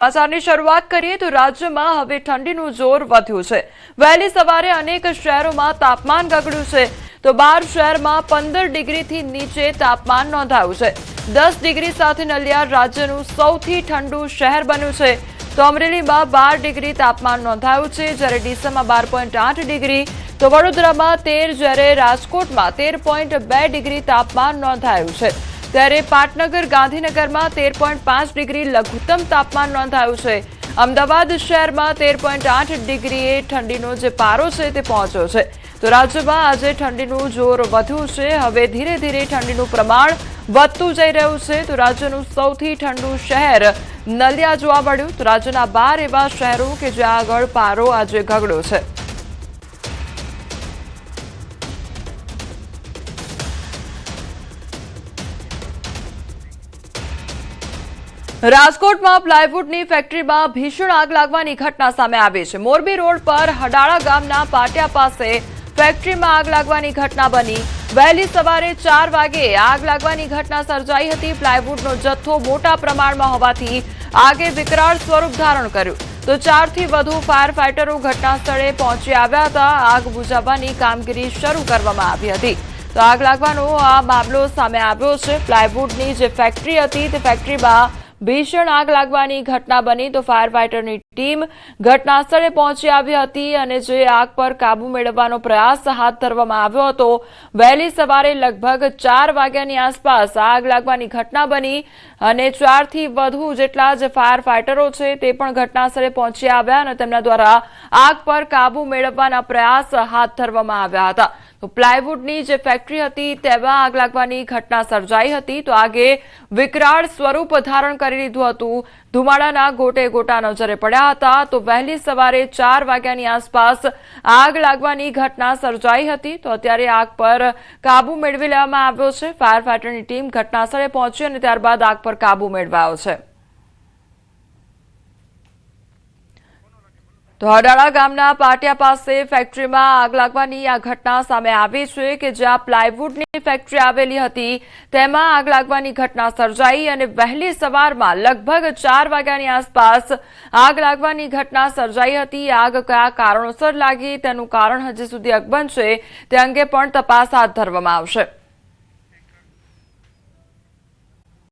સમાચારની શરૂઆત કરીએ તો રાજ્યમાં હવે ઠંડીનું જોર વધ્યું છે। વહેલી સવારે અનેક શહેરોમાં તાપમાન ગગડ્યું છે તો 12 શહેરમાં 15 ડિગ્રીથી નીચે તાપમાન નોંધાયું છે। 10 ડિગ્રી સાથે નલિયાડ રાજ્યનું સૌથી ઠંડુ શહેર બન્યું છે તો અમરેલીમાં 12 ડિગ્રી તાપમાન નોંધાયું છે, જ્યારે ડીસામાં 12.8 ડિગ્રી તો વડોદરામાં 13, જ્યારે રાજકોટમાં 13.2 ડિગ્રી તાપમાન નોંધાયું છે। ત્યારે પાટનગર ગાંધીનગરમાં 13.5 ડિગ્રી લઘુત્તમ તાપમાન નોંધાયું છે। અમદાવાદ શહેરમાં 13.8 ડિગ્રીએ ઠંડીનો જે પારો છે તે પહોંચ્યો છે। તો રાજ્યમાં આજે ઠંડીનું જોર વધ્યું છે। હવે ધીરે ધીરે ઠંડીનું પ્રમાણ વધતું જઈ રહ્યું છે તો રાજ્યનું સૌથી ઠંડુ શહેર નલિયા જોવા મળ્યું। તો રાજ્યના 12 એવા શહેરો કે જ્યાં આગળ પારો આજે ગગડ્યો છે। રાજકોટમાં પ્લાયવુડની ફેક્ટરીમાં ભીષણ આગ લાગવાની ઘટના સામે આવી છે। મોરબી રોડ પર હડાળા ગામના પાટિયા પાસે ફેક્ટરીમાં આગ લાગવાની ઘટના બની। વહેલી સવારે 4 વાગે આગ લાગવાની ઘટના સર્જાઈ હતી। પ્લાયવુડનો જથ્થો મોટા પ્રમાણમાં હોવાથી આગે વિકરાળ સ્વરૂપ ધારણ કર્યું તો 4 થી વધુ ફાયર ફાઇટરો ઘટના સ્થળે પહોંચી આવ્યા હતા। આગ બુઝાવવાની કામગીરી શરૂ કરવામાં આવી હતી તો આગ લાગવાનો આ મામલો સામે આવ્યો છે। પ્લાયવુડની જે ફેક્ટરી હતી તે ફેક્ટરીમાં ભીષણ આગ લાગવાની ઘટના બની તો ફાયર ફાઇટરની ટીમ ઘટના સ્થળે પહોંચી આવી હતી અને જે આગ પર કાબુ મેળવવાનો પ્રયાસ હાથ ધરવામાં આવ્યો હતો। વહેલી સવારે લગભગ 4 વાગ્યાની આસપાસ આગ લાગવાની ઘટના બની અને 4 થી વધુ જેટલા જે ફાયર ફાઇટરો છે તે પણ ઘટના સ્થળે પહોંચી આવ્યા અને તેમના દ્વારા આગ પર કાબુ મેળવવાના પ્રયાસ હાથ ધરવામાં આવ્યા હતા। તો પ્લાયવુડની જે ફેક્ટરી હતી તેમાં આગ લાગવાની ઘટના સર્જાઈ હતી તો આગે વિકરાળ સ્વરૂપ ધારણ કરી લીધું હતું। ધુમાડાના ગોટે ગોટા નજરે પડ્યા હતા તો વહેલી સવારે 4 વાગ્યાની આસપાસ આગ લાગવાની ઘટના સર્જાઈ હતી તો અત્યારે આગ પર કાબુ મેળવી લેવામાં આવ્યો છે। ફાયર ફાઇટરની ટીમ ઘટના સ્થળે પહોંચી અને ત્યારબાદ આગ પર કાબુ મેળવાયો છે। તો હડાળા ગામના પાટિયા પાસે ફેક્ટરીમાં આગ લાગવાની આ ઘટના સામે આવી છે કે જ્યાં પ્લાયવુડની ફેક્ટરી આવેલી હતી તેમાં આગ લાગવાની ઘટના સર્જાઈ અને વહેલી સવારમાં લગભગ 4 વાગ્યાની આસપાસ આગ લાગવાની ઘટના સર્જાઈ હતી। આગ કયા કારણોસર લાગી તેનું કારણ હજી સુધી અકબંધ છે, તે અંગે પણ તપાસ હાથ ધરવામાં આવશે।